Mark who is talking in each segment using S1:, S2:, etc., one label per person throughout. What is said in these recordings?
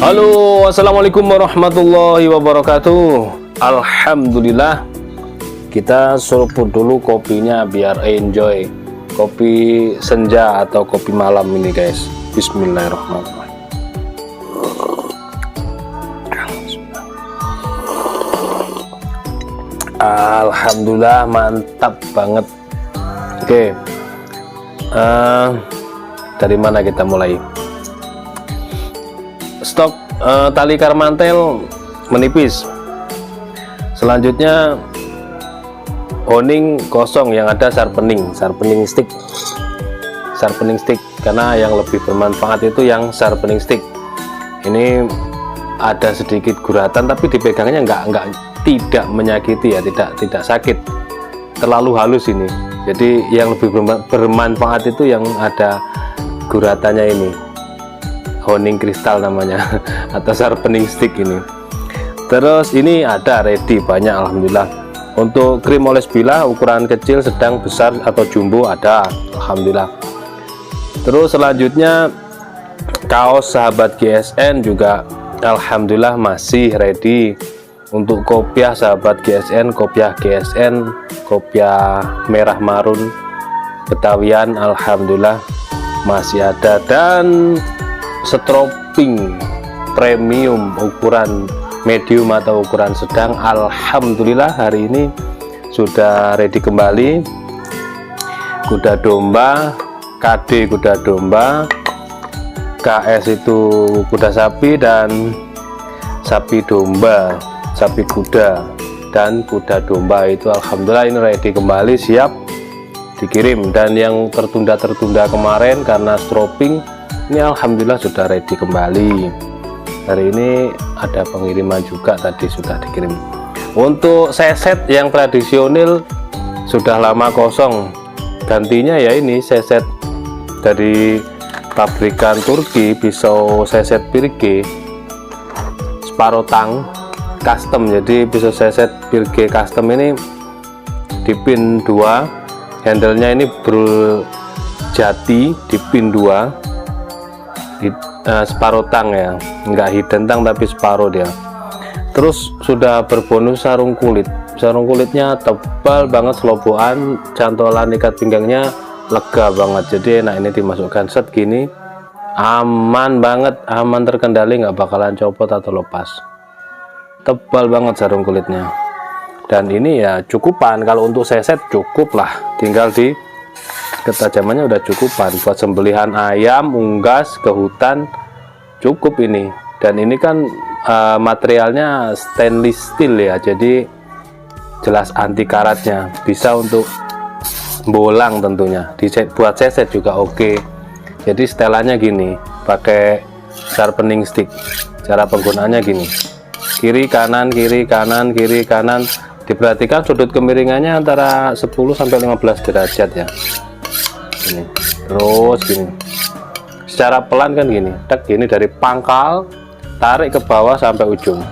S1: Halo, assalamualaikum warahmatullahi wabarakatuh. Alhamdulillah, kita seruput dulu kopinya biar enjoy kopi senja atau kopi malam ini guys. Bismillahirrahmanirrahim. Alhamdulillah, mantap banget. Oke, dari mana kita mulai? Stok tali karmantel menipis. Selanjutnya honing kosong yang ada sharpening stick karena yang lebih bermanfaat itu yang sharpening stick. Ini ada sedikit guratan tapi dipegangnya tidak menyakiti ya, tidak sakit, terlalu halus ini. Jadi yang lebih bermanfaat itu yang ada guratannya ini, honing kristal namanya atau sharpening stick ini. Terus ini ada ready banyak alhamdulillah. Untuk krim oles bilah ukuran kecil, sedang, besar atau jumbo ada alhamdulillah. Terus selanjutnya kaos sahabat GSN juga alhamdulillah masih ready. Untuk kopiah sahabat GSN, kopiah GSN, kopiah merah marun Betawian alhamdulillah masih ada. Dan stroping premium ukuran medium atau ukuran sedang alhamdulillah hari ini sudah ready kembali. Kuda domba, KD kuda domba, KS itu kuda sapi, dan sapi domba, sapi kuda, dan kuda domba itu alhamdulillah ini ready kembali, siap dikirim. Dan yang tertunda kemarin karena stroping ini alhamdulillah sudah ready kembali. Hari ini ada pengiriman juga, tadi sudah dikirim. Untuk seset yang tradisional sudah lama kosong, gantinya ya ini seset dari pabrikan Turki, pisau seset Pirge Sparotang custom. Jadi pisau seset Pirge custom ini dipin 2, handlenya ini berjati dipin 2, Sparotang ya, enggak hidden tang tapi Sparo dia. Terus sudah berbonus sarung kulit. Sarung kulitnya tebal banget, selobokan, cantolan ikat pinggangnya lega banget. Jadi enak ini dimasukkan set gini, aman banget, aman terkendali, nggak bakalan copot atau lepas. Tebal banget sarung kulitnya. Dan ini ya cukupan, kalau untuk seset cukup lah, tinggal di ketajamannya udah cukupan buat sembelihan ayam, unggas ke hutan, cukup ini. Dan ini kan materialnya stainless steel ya, jadi jelas anti karatnya, bisa untuk bolang tentunya. Buat seset juga oke. Jadi setelannya gini, pakai sharpening stick. Cara penggunaannya gini, kiri kanan kiri kanan kiri kanan. Diperhatikan sudut kemiringannya antara 10-15 derajat ya. Ini terus gini, secara pelan kan gini, tek gini dari pangkal tarik ke bawah sampai ujung,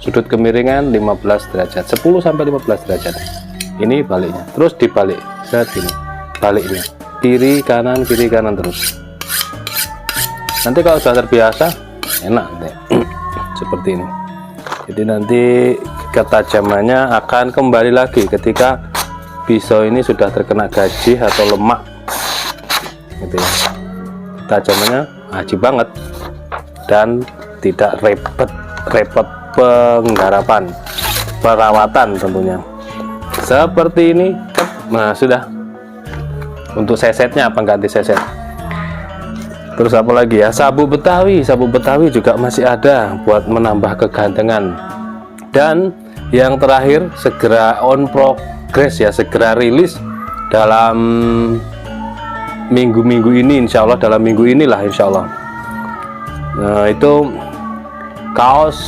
S1: sudut kemiringan 15 derajat, 10-15 derajat. Ini baliknya, terus dibalik, lihat gini baliknya, kiri kanan terus. Nanti kalau sudah terbiasa enak nanti seperti ini. Jadi nanti ketajamannya akan kembali lagi ketika pisau ini sudah terkena gaji atau lemak gitu ya. Tajamannya ajib banget dan tidak repot penggarapan, perawatan tentunya seperti ini. Nah sudah. Untuk sesetnya pengganti seset. Terus apa lagi ya, sabu betawi juga masih ada buat menambah kegantengan. Dan yang terakhir segera on progress ya, segera rilis dalam minggu ini insya Allah, dalam minggu inilah insya Allah. Nah itu kaos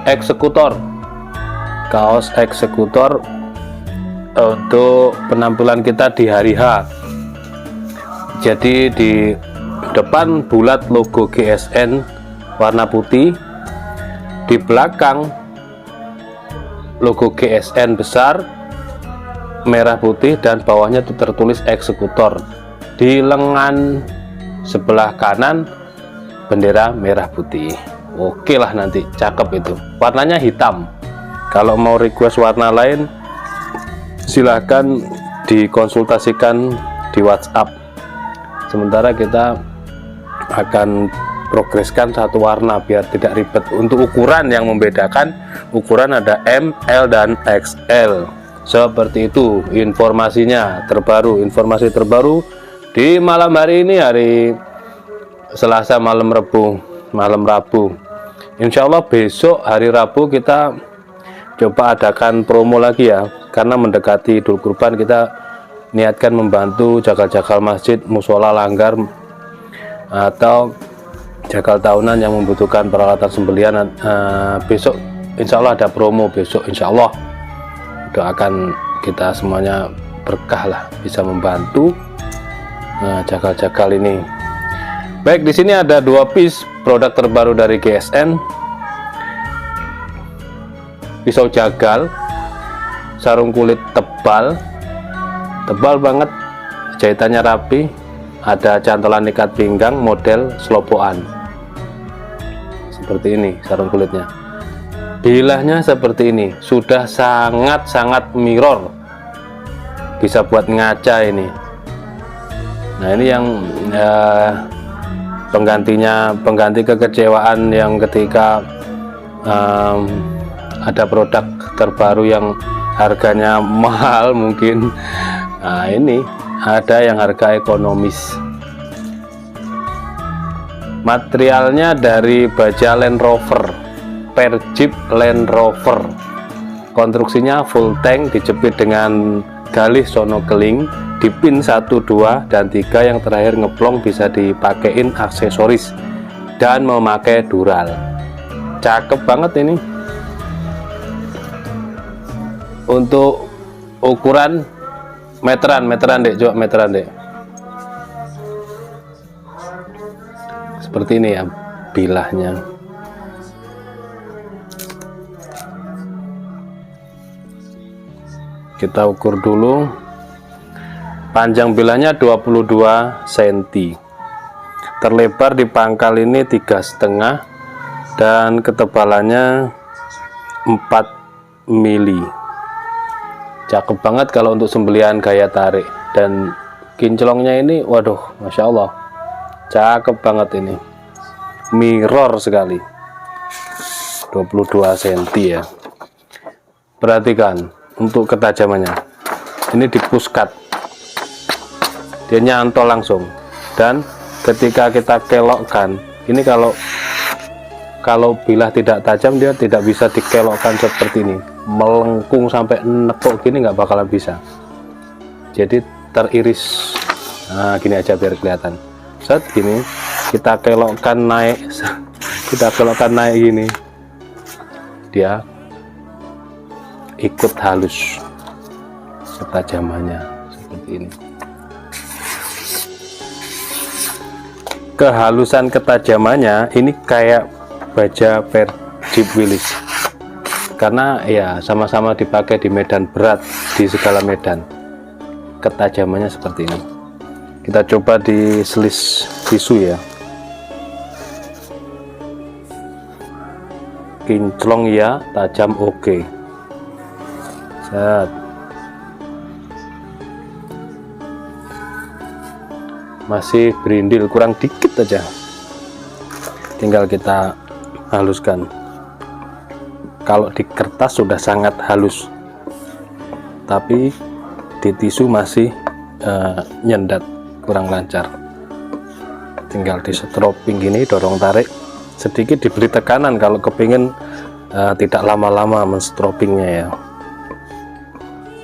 S1: eksekutor untuk penampilan kita di hari H. Jadi di depan bulat logo GSN warna putih, di belakang logo GSN besar merah putih, dan bawahnya itu tertulis eksekutor. Di lengan sebelah kanan bendera merah putih. oke lah, nanti cakep itu. Warnanya hitam. Kalau mau request warna lain silahkan dikonsultasikan di WhatsApp. Sementara kita akan progreskan satu warna biar tidak ribet. Untuk ukuran yang membedakan, ukuran ada M, L, dan XL. Seperti itu informasinya terbaru. Informasi terbaru di malam hari ini, hari Selasa malam Rabu. Insya Allah besok hari Rabu kita coba adakan promo lagi ya, karena mendekati Idul Kurban. Kita niatkan membantu jagal-jagal masjid, musola langgar, atau jagal tahunan yang membutuhkan peralatan sembelihan. Besok insya Allah ada promo. Besok insya Allah doakan kita semuanya berkah lah, bisa membantu jagal-jagal ini. Baik, di sini ada 2 piece produk terbaru dari GSN. Pisau jagal, sarung kulit tebal banget, jahitannya rapi, ada cantolan ikat pinggang model slopoan. Seperti ini sarung kulitnya. Bilahnya seperti ini, sudah sangat mirror, bisa buat ngaca ini. Nah, ini yang pengganti kekecewaan yang ketika ada produk terbaru yang harganya mahal mungkin. Nah, ini ada yang harga ekonomis. Materialnya dari baja Land Rover, per Jeep Land Rover. Konstruksinya full tank, dijepit dengan galih sono keling, dipin 1, 2, dan 3, yang terakhir ngeplong, bisa dipakein aksesoris dan memakai dural. Cakep banget ini. Untuk ukuran meteran dek, coba meteran dek. Seperti ini ya bilahnya. Kita ukur dulu. Panjang bilahnya 22 cm. Terlebar di pangkal ini 3,5, dan ketebalannya 4 mili. Cakep banget kalau untuk sembelihan gaya tarik. Dan kinclongnya ini, waduh, masya Allah, cakep banget ini, mirror sekali. 22 cm ya. Perhatikan untuk ketajamannya, ini di push cut, dia nyantol langsung. Dan ketika kita kelokkan ini, kalau bilah tidak tajam, dia tidak bisa dikelokkan seperti ini, melengkung sampai nekuk gini, nggak bakalan bisa. Jadi teriris. Nah, gini aja biar kelihatan. Set gini, kita kelokkan naik, gini, dia ikut halus ketajamannya seperti ini. Kehalusan ketajamannya ini kayak baja per Jeep Willys, karena ya sama-sama dipakai di medan berat, di segala medan. Ketajamannya seperti ini. Kita coba di selis tisu ya. Kinclong ya, tajam oke. Set. Masih berindil, kurang dikit aja, tinggal kita haluskan. Kalau di kertas sudah sangat halus, tapi di tisu masih nyendat, kurang lancar. Tinggal di stroping gini, dorong tarik sedikit, diberi tekanan kalau kepingin tidak lama-lama menstropingnya ya.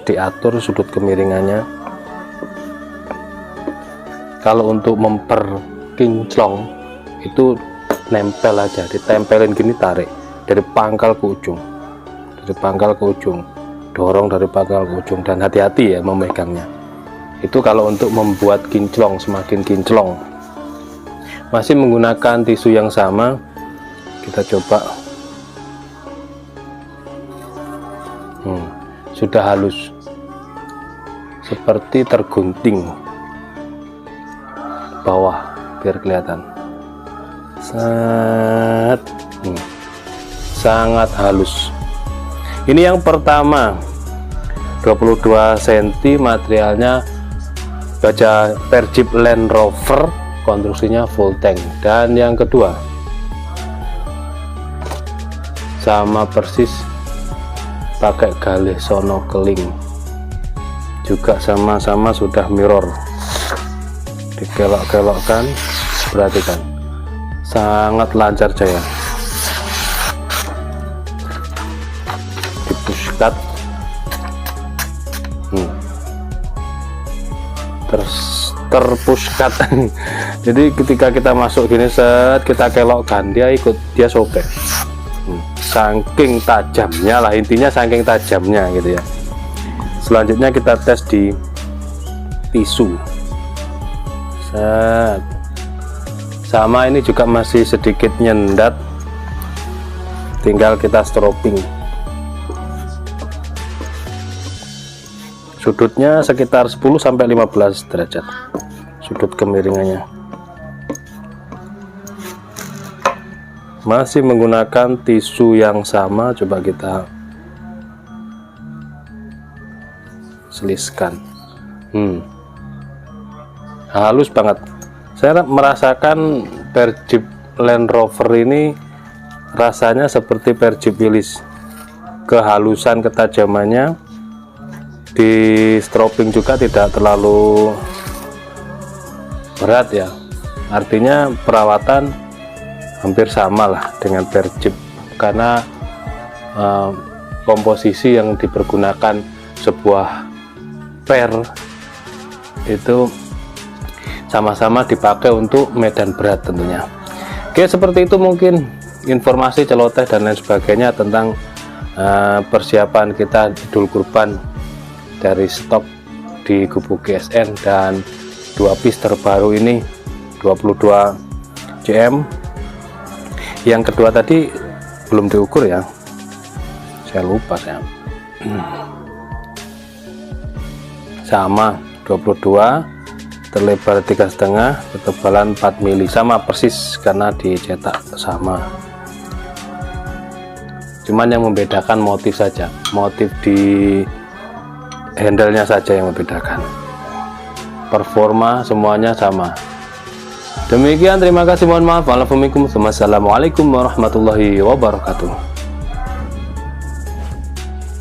S1: Diatur sudut kemiringannya. Kalau untuk memper kinclong itu nempel aja, ditempelin gini, tarik dari pangkal ke ujung, dorong dari pangkal ke ujung, dan hati-hati ya memegangnya. Itu kalau untuk membuat kinclong, semakin kinclong. Masih menggunakan tisu yang sama, kita coba. Sudah halus, seperti tergunting bawah biar kelihatan. Set. Sangat halus. Ini yang pertama, 22 cm, materialnya baja per Jeep Land Rover, konstruksinya full tank. Dan yang kedua sama persis, pakai galih sono keling, juga sama-sama sudah mirror, dikelok-kelokkan, perhatikan, sangat lancar jaya. Dipushkat, terpushkat. Jadi ketika kita masuk gini, set, kita kelokkan, dia sobek. Saking tajamnya lah, intinya saking tajamnya gitu ya. Selanjutnya kita tes di tisu. Set. Sama, ini juga masih sedikit nyendat, tinggal kita stropping. Sudutnya sekitar 10-15 derajat sudut kemiringannya. Masih menggunakan tisu yang sama, coba kita seliskan. Halus banget. Saya merasakan per Jeep Land Rover ini rasanya seperti per Jeep Willys. Kehalusan, ketajamannya, di stropping juga tidak terlalu berat ya. Artinya perawatan hampir sama lah dengan per Jeep, karena komposisi yang dipergunakan sebuah per itu sama-sama dipakai untuk medan berat tentunya. Oke, seperti itu mungkin informasi celoteh dan lain sebagainya tentang persiapan kita Idul Kurban dari stok di Gubuk GSN, dan 2 piece terbaru ini 22 cm. Yang kedua tadi belum diukur ya, saya lupa saya. Sama 22, terlebar 3,5, ketebalan 4 mili, sama persis karena dicetak sama. Cuman yang membedakan motif saja, motif di handle-nya saja yang membedakan. Performa semuanya sama. Demikian, terima kasih, mohon maaf. Assalamualaikum warahmatullahi wabarakatuh.